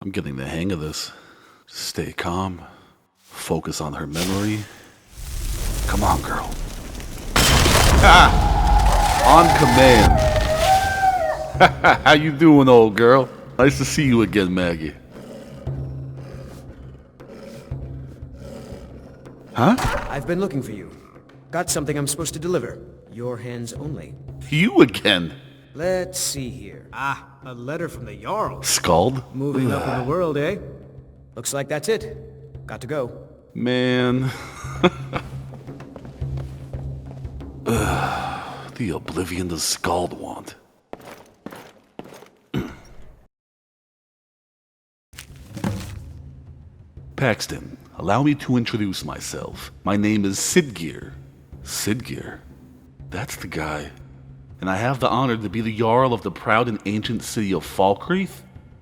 I'm getting the hang of this. Stay calm. Focus on her memory. Come on, girl. Ha! On command. How you doing, old girl? Nice to see you again, Maggie. Huh? I've been looking for you. Got something I'm supposed to deliver. Your hands only. You again? Let's see here. Ah, a letter from the Yarl. Scald? Moving up in the world, eh? Looks like that's it. Got to go. Man. The oblivion does Scald want? Paxton, allow me to introduce myself. My name is Sidgear. Sidgear? That's the guy. And I have the honor to be the Yarl of the proud and ancient city of Falkreath?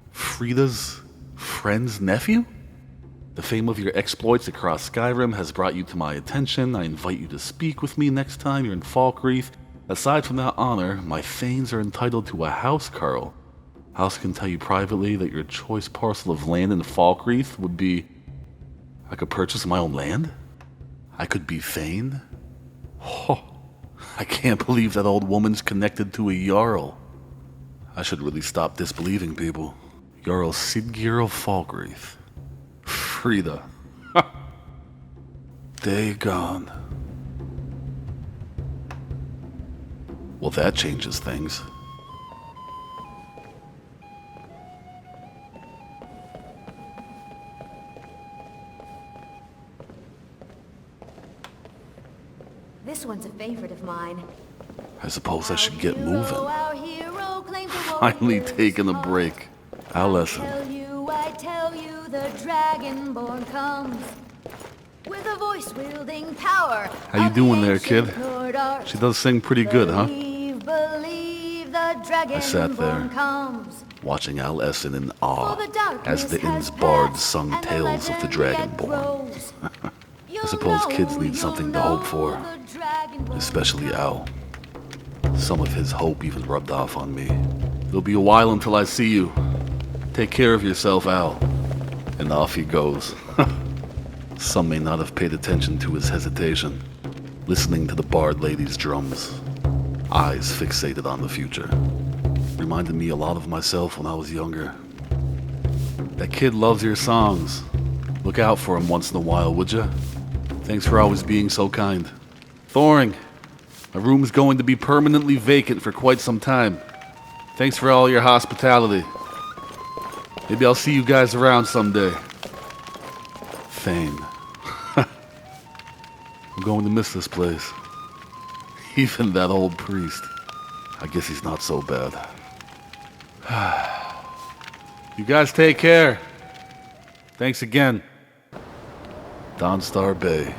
Frida's friend's nephew? The fame of your exploits across Skyrim has brought you to my attention. I invite you to speak with me next time you're in Falkreath. Aside from that honor, my thanes are entitled to a housecarl. House can tell you privately that your choice parcel of land in Falkreath would be... I could purchase my own land? I could be thane? Oh, I can't believe that old woman's connected to a Yarl. I should really stop disbelieving people. Yarl Sidgear of Falkreath. Frida. Day gone. Well, that changes things. This one's a favorite of mine. I suppose I should get moving. Finally taking a break. I'll listen. I tell you, the dragonborn comes with a voice wielding power. How you doing there, kid? She does sing pretty good, huh? I sat there, watching Al Essen in awe as the inn's bards sung tales of the Dragonborn. I suppose kids need something to hope for, especially Al. Some of his hope even rubbed off on me. It'll be a while until I see you. Take care of yourself, Al. And off he goes. Some may not have paid attention to his hesitation, listening to the bard lady's drums, eyes fixated on the future. Reminded me a lot of myself when I was younger. That kid loves your songs. Look out for him once in a while, would ya? Thanks for always being so kind. Thoring, my room's going to be permanently vacant for quite some time. Thanks for all your hospitality. Maybe I'll see you guys around someday. Thane. I'm going to miss this place. Even that old priest. I guess he's not so bad. You guys take care. Thanks again. Dawnstar Bay.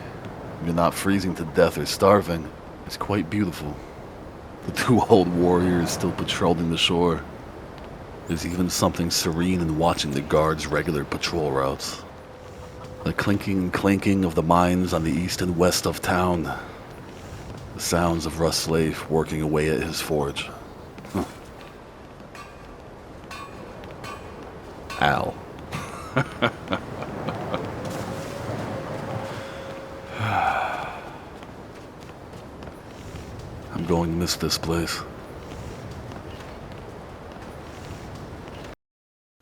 You're not freezing to death or starving. It's quite beautiful. The two old warriors still patrolling the shore. There's even something serene in watching the guards' regular patrol routes. The clinking and clanking of the mines on the east and west of town. The sounds of Russ Slave working away at his forge. Al. I'm going to miss this place.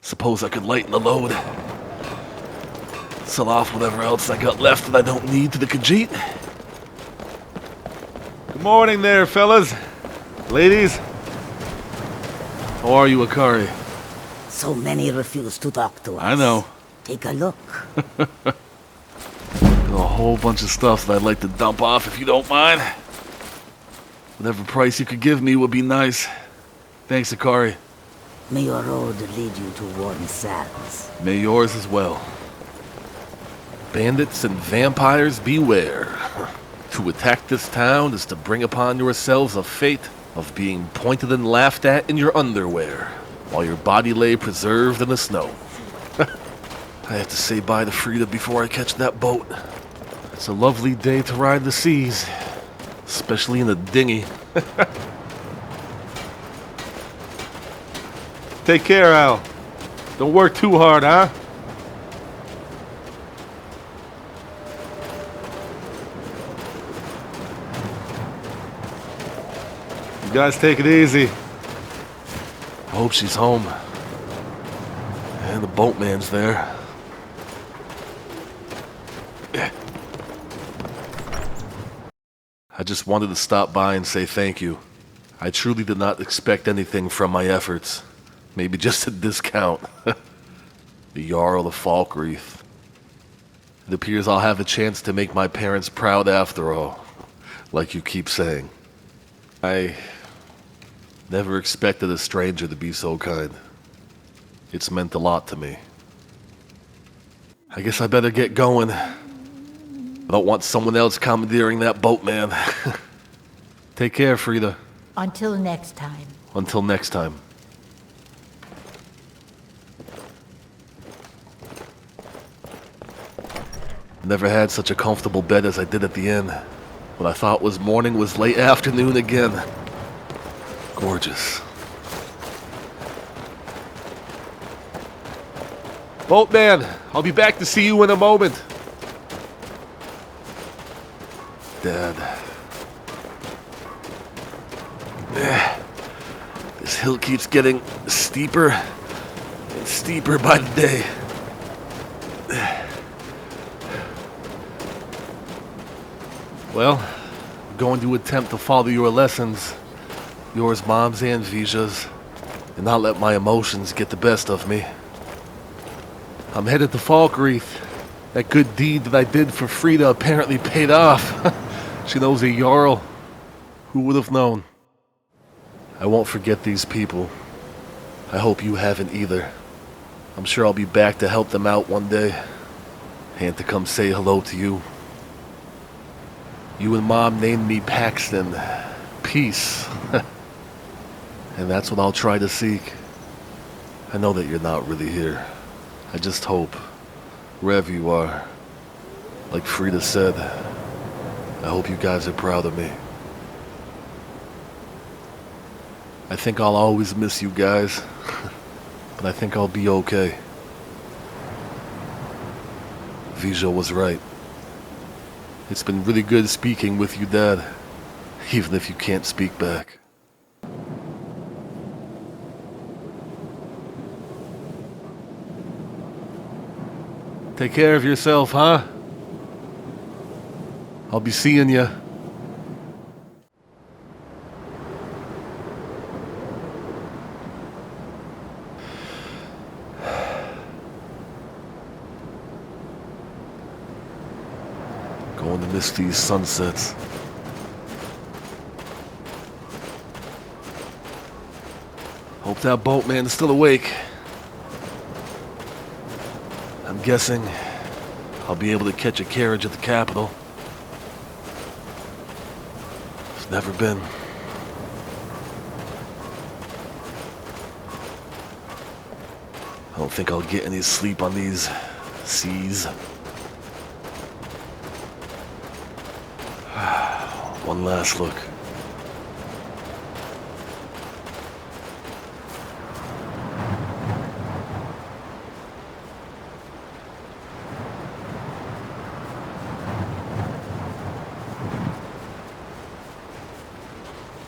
Suppose I could lighten the load. Sell off whatever else I got left that I don't need to the Khajiit. Good morning there, fellas. Ladies. How are you, Akari? So many refuse to talk to us. I know. Take a look. Got a whole bunch of stuff that I'd like to dump off if you don't mind. Whatever price you could give me would be nice. Thanks, Akari. May your road lead you to warm sands. May yours as well. Bandits and vampires beware. To attack this town is to bring upon yourselves a fate of being pointed and laughed at in your underwear, while your body lay preserved in the snow. I have to say bye to Frida before I catch that boat. It's a lovely day to ride the seas, especially in a dinghy. Take care, Al. Don't work too hard, huh? You guys take it easy. I hope she's home. And the boatman's there. I just wanted to stop by and say thank you. I truly did not expect anything from my efforts. Maybe just a discount. The Yarl of Falkreath. It appears I'll have a chance to make my parents proud after all, like you keep saying. I never expected a stranger to be so kind. It's meant a lot to me. I guess I better get going. I don't want someone else commandeering that boat, man. Take care, Frida. Until next time. Until next time. Never had such a comfortable bed as I did at the inn. What I thought was morning was late afternoon again. Gorgeous. Boatman, I'll be back to see you in a moment. Dad. This hill keeps getting steeper and steeper by the day. Well, I'm going to attempt to follow your lessons. Yours, Mom's, and Vija's. And not let my emotions get the best of me. I'm headed to Falkreath. That good deed that I did for Frida apparently paid off. She knows a Yarl. Who would have known? I won't forget these people. I hope you haven't either. I'm sure I'll be back to help them out one day. And to come say hello to you. You and Mom named me Paxton. Peace. And that's what I'll try to seek. I know that you're not really here. I just hope, wherever you are, like Frida said, I hope you guys are proud of me. I think I'll always miss you guys, but I think I'll be okay. Vija was right. It's been really good speaking with you, Dad, even if you can't speak back. Take care of yourself, huh? I'll be seeing you. Going to miss these sunsets. Hope that boatman's still awake. I'm guessing I'll be able to catch a carriage at the capital. It's never been. I don't think I'll get any sleep on these seas. One last look.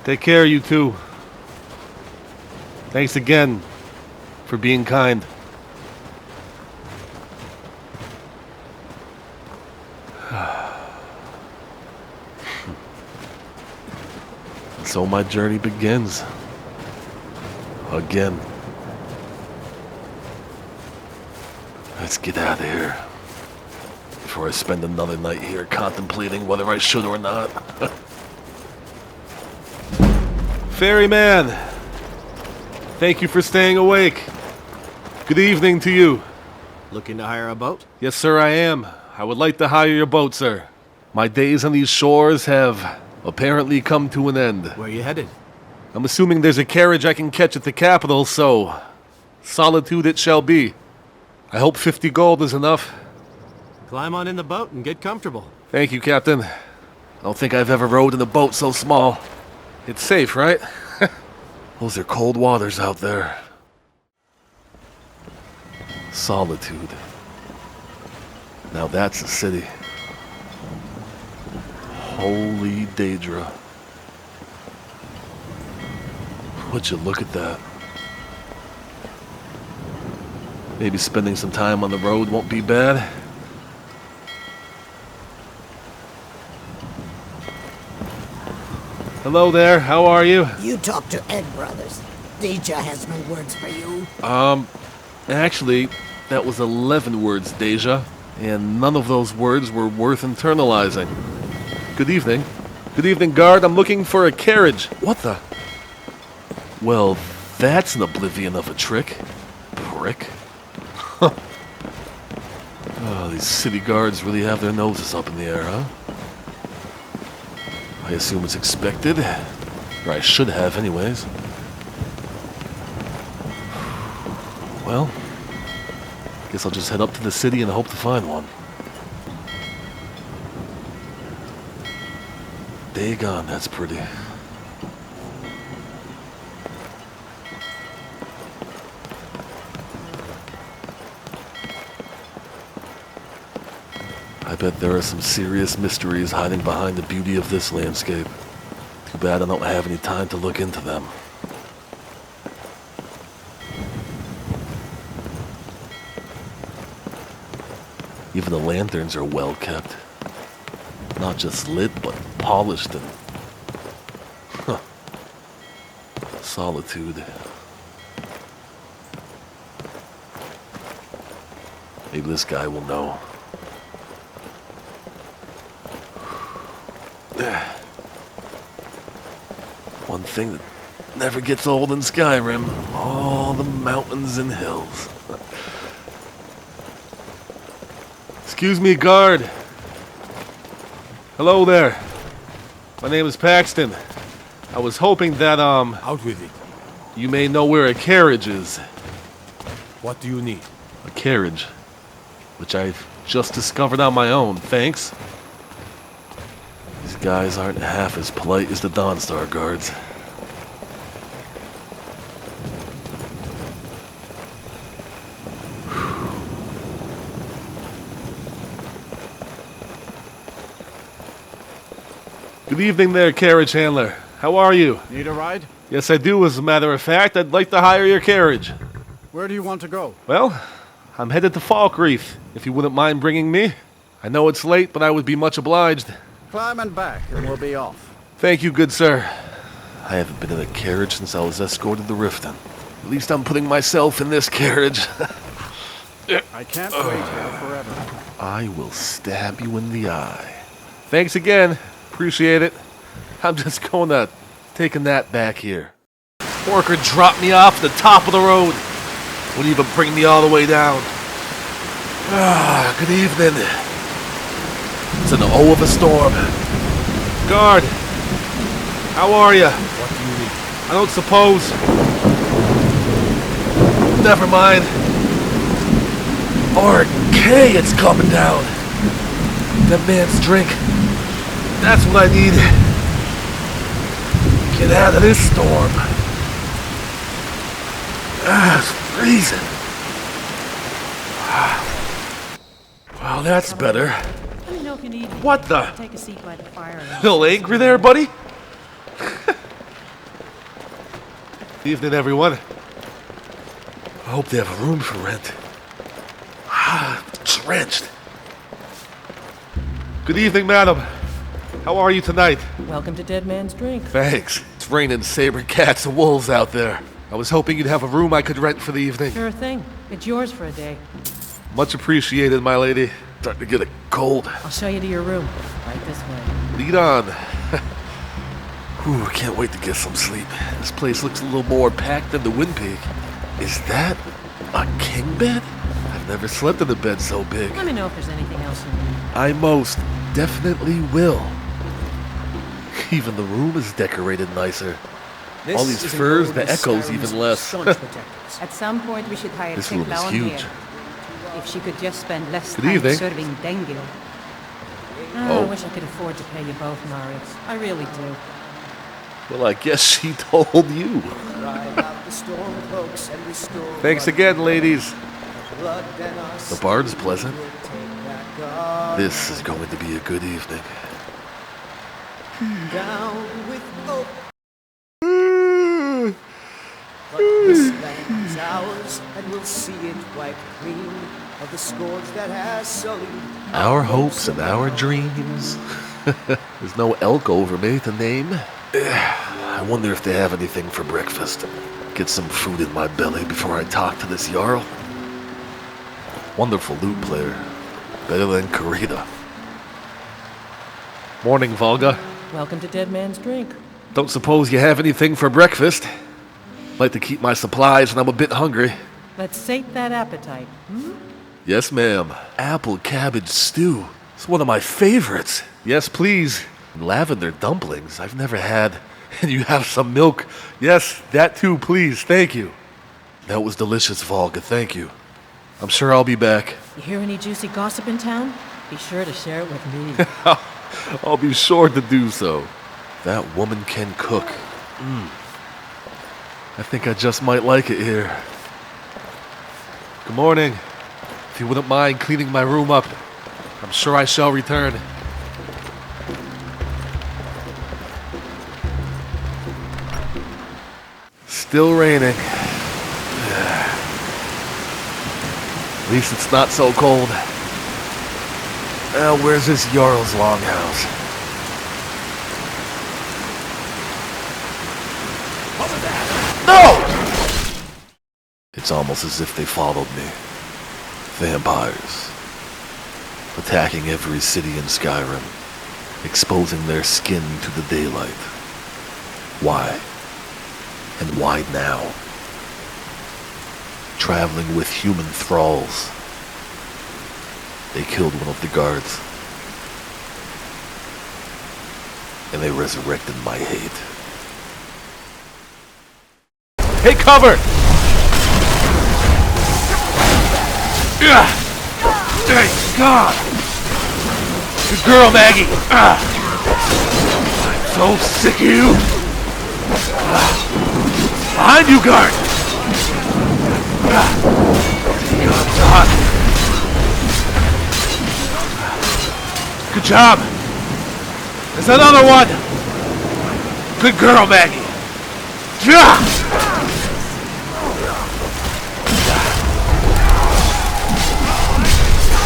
Take care, you two. Thanks again for being kind. So my journey begins. Again. Let's get out of here. Before I spend another night here contemplating whether I should or not. Ferryman, thank you for staying awake. Good evening to you. Looking to hire a boat? Yes, sir, I am. I would like to hire your boat, sir. My days on these shores have apparently come to an end. Where are you headed? I'm assuming there's a carriage I can catch at the capital, so solitude it shall be. I hope 50 gold is enough. Climb on in the boat and get comfortable. Thank you, Captain. I don't think I've ever rowed in a boat so small. It's safe, right? Those are cold waters out there. Solitude. Now that's a city. Holy Daedra. Would you look at that? Maybe spending some time on the road won't be bad. Hello there, how are you? You talk to Egg Brothers. Deja has no words for you. Actually, that was 11 words, Deja, and none of those words were worth internalizing. Good evening. Good evening, guard. I'm looking for a carriage. What the? Well, that's an oblivion of a trick. Prick. Huh. Oh, these city guards really have their noses up in the air, huh? I assume it's expected. Or I should have, anyways. Well, guess I'll just head up to the city and hope to find one. Dagon, that's pretty. I bet there are some serious mysteries hiding behind the beauty of this landscape. Too bad I don't have any time to look into them. Even the lanterns are well kept. Not just lit, but polished and... Huh. Solitude. Maybe this guy will know. One thing that never gets old in Skyrim, all the mountains and hills. Excuse me, guard. Hello there. My name is Paxton. I was hoping that, Out with it. you may know where a carriage is. What do you need? A carriage, which I've just discovered on my own, thanks. These guys aren't half as polite as the Dawnstar guards. Good evening there, carriage handler. How are you? Need a ride? Yes, I do, as a matter of fact. I'd like to hire your carriage. Where do you want to go? Well, I'm headed to Falkreath, if you wouldn't mind bringing me. I know it's late, but I would be much obliged. Climb and back, and we'll be off. Thank you, good sir. I haven't been in a carriage since I was escorted to Riften. At least I'm putting myself in this carriage. I can't wait here forever. I will stab you in the eye. Thanks again. Appreciate it. I'm just going to take a nap back here. Porker dropped me off the top of the road. Wouldn't even bring me all the way down. Good evening. It's an O of a storm. Guard, how are you? What do you need? I don't suppose. Never mind. RK, it's coming down. That man's drink. That's what I need. Get out of this storm. It's freezing. Well, that's better. Let me know if you need me. What the? Take a seat by the fire. Little angry there, buddy? Evening, everyone. I hope they have a room for rent. Drenched. Good evening, madam. How are you tonight? Welcome to Dead Man's Drink. Thanks. It's raining saber cats and wolves out there. I was hoping you'd have a room I could rent for the evening. Sure thing. It's yours for a day. Much appreciated, my lady. Starting to get a cold. I'll show you to your room. Right this way. Lead on. Ooh, can't wait to get some sleep. This place looks a little more packed than the Wind Peak. Is that a king bed? I've never slept in a bed so big. Let me know if there's anything else you need. I most definitely will. Even the room is decorated nicer. All these This is furs, one the of echoes Skyrim's even less. staunch protectors. At some point, we should hire This room is Tekla on huge. here. If she could just spend less Good time evening. serving Dengil. Oh. I wish I could afford to pay you both, Marius. I really do. Well, I guess she told you. Ride out the storm, folks, and restore Thanks again, ladies. The bard's pleasant. This is going to be a good evening. Down with hope. But this land is ours, and we'll see it wiped clean of the scourge that has sullied Our hopes and our dreams. There's no elk over me to name. I wonder if they have anything for breakfast. Get some food in my belly before I talk to this Yarl. Wonderful lute player. Better than Karita. Morning, Volga. Welcome to Dead Man's Drink. Don't suppose you have anything for breakfast? Like to keep my supplies when I'm a bit hungry. Let's sate that appetite. Yes, ma'am. Apple cabbage stew. It's one of my favorites. Yes, please. Lavender dumplings. I've never had. And you have some milk. Yes, that too, please. Thank you. That was delicious, Volga. Thank you. I'm sure I'll be back. You hear any juicy gossip in town? Be sure to share it with me. I'll be sure to do so. That woman can cook. I think I just might like it here. Good morning. If you wouldn't mind cleaning my room up, I'm sure I shall return. Still raining. At least it's not so cold. Where's this Yarl's longhouse? What was that? No! It's almost as if they followed me. Vampires. Attacking every city in Skyrim. Exposing their skin to the daylight. Why? And why now? Traveling with human thralls. They killed one of the guards. And they resurrected my hate. Take cover! Thank God! Good girl, Maggie! I'm so sick of you! Behind you, guard! God. Good job! There's another one! Good girl, Maggie!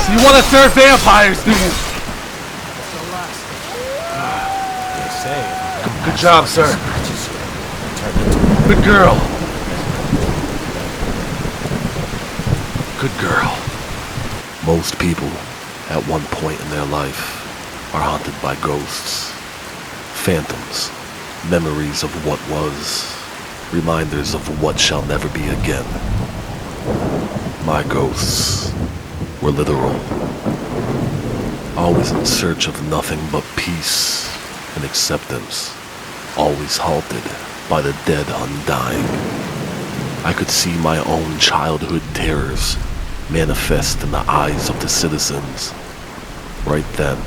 So you want to serve vampires, do you? Good job, sir. Good girl. Good girl. Most people, at one point in their life, are haunted by ghosts, phantoms, memories of what was, reminders of what shall never be again. My ghosts were literal, always in search of nothing but peace and acceptance, always halted by the dead undying. I could see my own childhood terrors manifest in the eyes of the citizens. Right then,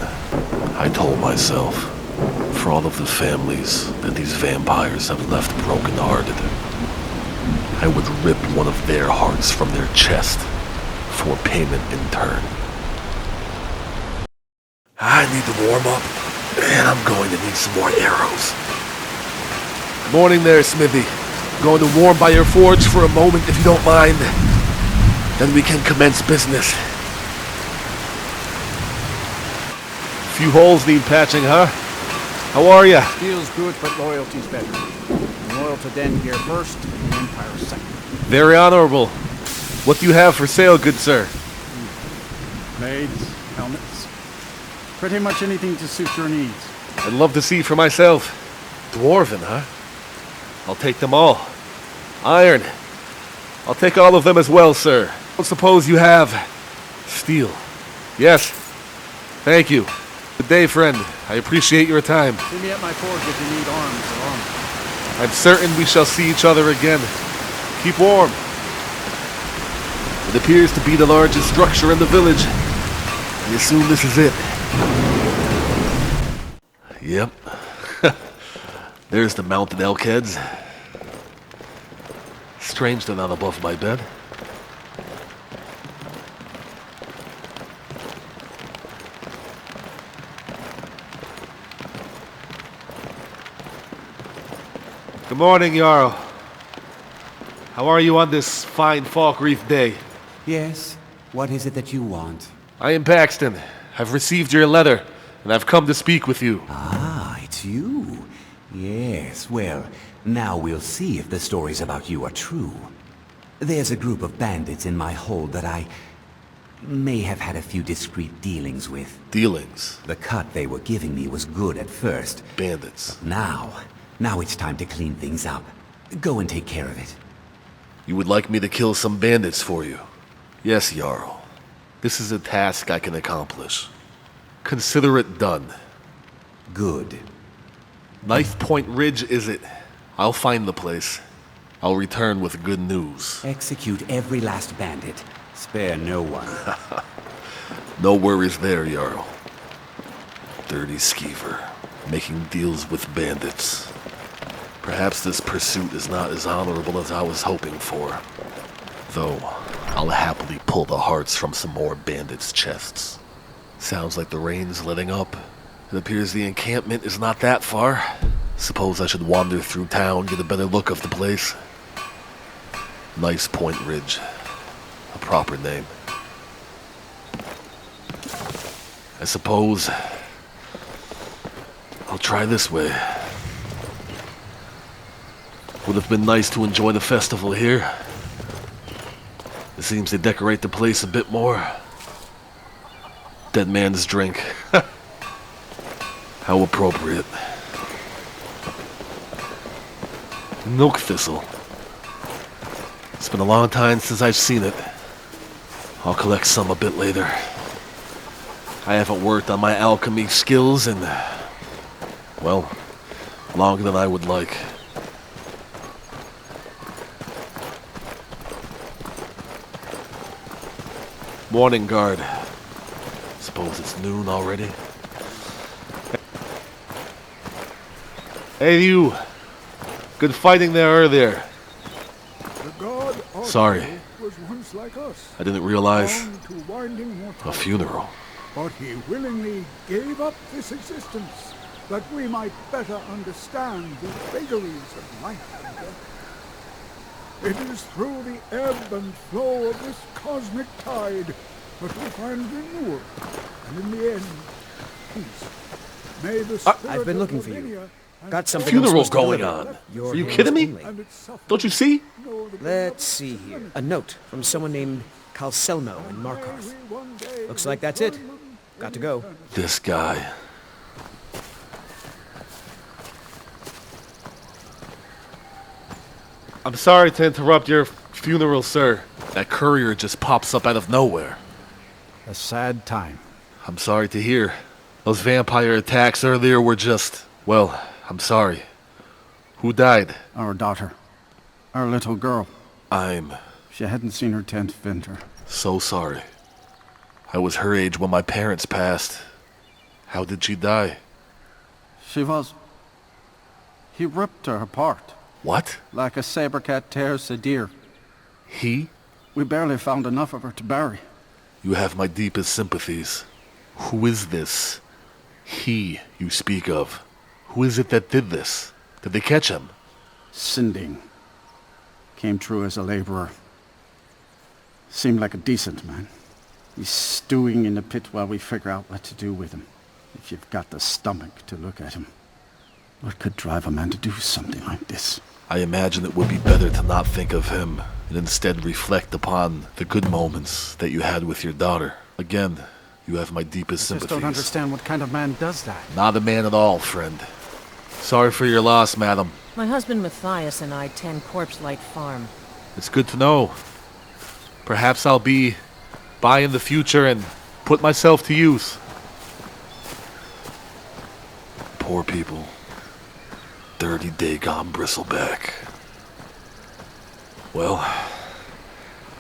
I told myself, for all of the families that these vampires have left broken-hearted, I would rip one of their hearts from their chest for payment in turn. I need to warm up, and I'm going to need some more arrows. Morning there, Smithy. Going to warm by your forge for a moment, if you don't mind. Then we can commence business. Few holes need patching, huh? How are ya? Steel's good, but loyalty's better. I'm loyal to Den here first, and the Empire second. Very honorable. What do you have for sale, good sir? Blades, helmets. Pretty much anything to suit your needs. I'd love to see for myself. Dwarven, huh? I'll take them all. Iron. I'll take all of them as well, sir. I suppose you have steel. Yes. Thank you. Good day, friend. I appreciate your time. See me at my forge if you need arms or armor. I'm certain we shall see each other again. Keep warm. It appears to be the largest structure in the village. I assume this is it. Yep. There's the mounted elk heads. Strange they're not above my bed. Good morning, Yarl. How are you on this fine Falkreath day? Yes? What is it that you want? I am Paxton. I've received your letter, and I've come to speak with you. Ah, it's you. Yes, well, now we'll see if the stories about you are true. There's a group of bandits in my hold that I may have had a few discreet dealings with. Dealings? The cut they were giving me was good at first. Bandits. Now it's time to clean things up. Go and take care of it. You would like me to kill some bandits for you? Yes, Yarl. This is a task I can accomplish. Consider it done. Good. Knife Point Ridge, is it? I'll find the place. I'll return with good news. Execute every last bandit. Spare no one. No worries there, Yarl. Dirty skeever, making deals with bandits. Perhaps this pursuit is not as honorable as I was hoping for. Though, I'll happily pull the hearts from some more bandits' chests. Sounds like the rain's letting up. It appears the encampment is not that far. Suppose I should wander through town, get a better look of the place. Nice Point Ridge. A proper name. I suppose I'll try this way. Would have been nice to enjoy the festival here. It seems they decorate the place a bit more. Dead man's drink. How appropriate. Milk thistle. It's been a long time since I've seen it. I'll collect some a bit later. I haven't worked on my alchemy skills in, well, longer than I would like. Morning guard. Suppose it's noon already. Hey you! Good fighting there earlier. The god Sorry. was once like us, I didn't realize. bound to winding A mortality. funeral. But he willingly gave up this existence that we might better understand the vagaries of life and death. It is through the ebb and flow of this cosmic tide that we find renewal, and in the end, peace. May the spirit I've been of looking for you. Lavinia and Got something Funeral I'm supposed to going deliver. on. Your Are you hands kidding me? only. and its suffering Don't you see? know the Let's see here. A note from someone named Calselmo in Markarth. Looks like that's it. Got to go. This guy. I'm sorry to interrupt your funeral, sir. That courier just pops up out of nowhere. A sad time. I'm sorry to hear. Those vampire attacks earlier were just... Well, I'm sorry. Who died? Our daughter. Our little girl. I'm She hadn't seen her 10th winter. so sorry. I was her age when my parents passed. How did she die? She was... He ripped her apart, What? like a saber cat tears a deer. He? We barely found enough of her to bury. You have my deepest sympathies. Who is this he you speak of? Who is it that did this? Did they catch him? Sinding. Came through as a laborer. Seemed like a decent man. He's stewing in the pit while we figure out what to do with him. If you've got the stomach to look at him. What could drive a man to do something like this? I imagine it would be better to not think of him and instead reflect upon the good moments that you had with your daughter. Again, you have my deepest I just sympathies. don't understand what kind of man does that. Not a man at all, friend. Sorry for your loss, madam. My husband Matthias and I tend Corpse Light Farm. It's good to know. Perhaps I'll be by in the future and put myself to use. Poor people. Dirty Dagon Bristleback. Well,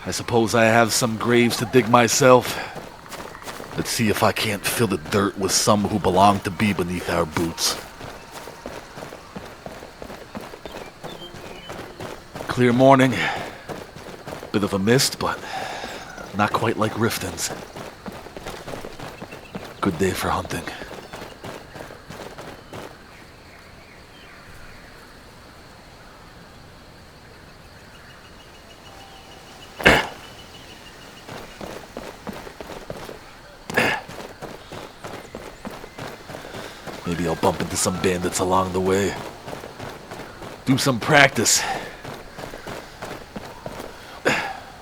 I suppose I have some graves to dig myself. Let's see if I can't fill the dirt with some who belong to be beneath our boots. Clear morning. Bit of a mist, but not quite like Riften's. Good day for hunting. Maybe I'll bump into some bandits along the way. Do some practice.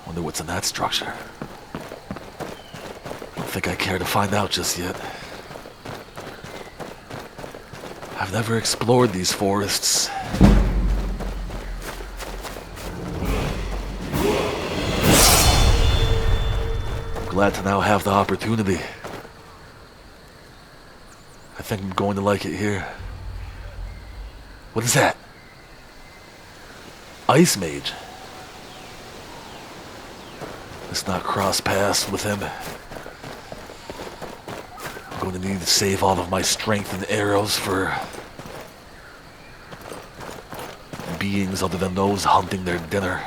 Wonder what's in that structure. Don't think I care to find out just yet. I've never explored these forests. I'm glad to now have the opportunity. I think I'm going to like it here. What is that? Ice Mage. Let's not cross paths with him. I'm going to need to save all of my strength and arrows for beings other than those hunting their dinner.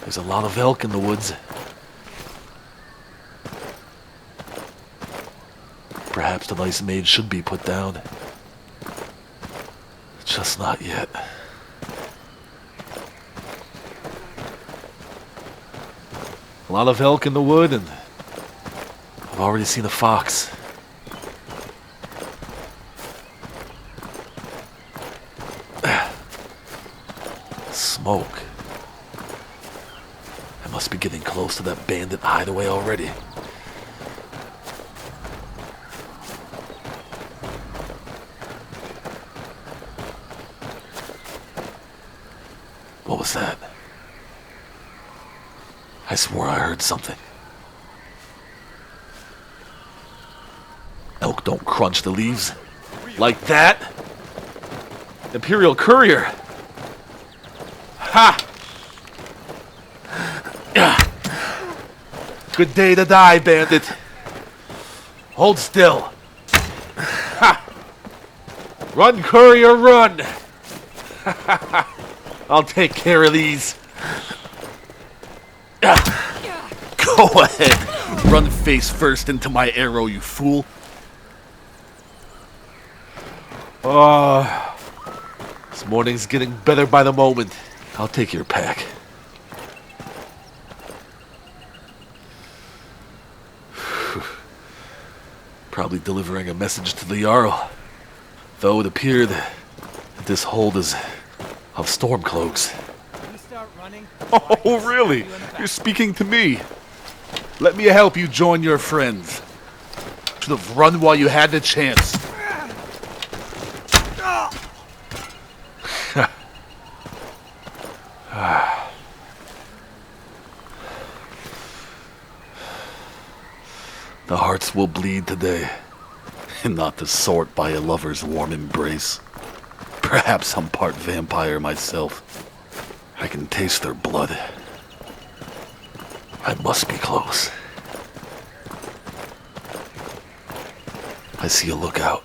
There's a lot of elk in the woods. Perhaps the nice maid should be put down. Just not yet. A lot of elk in the wood, and I've already seen a fox. Smoke. I must be getting close to that bandit hideaway already. What was that? I swore I heard something. Elk don't crunch the leaves. Like that? Imperial Courier! Ha! Good day to die, bandit. Hold still. Ha! Run, Courier, run! I'll take care of these. Go ahead. Run face first into my arrow, you fool. This morning's getting better by the moment. I'll take your pack. Probably delivering a message to the Yarl. Though it appeared that this hold is of storm cloaks. Oh, really? You're speaking to me. Let me help you join your friends. Should have run while you had the chance. The hearts will bleed today, and not the sort by a lover's warm embrace. Perhaps I'm part vampire myself. I can taste their blood. I must be close. I see a lookout.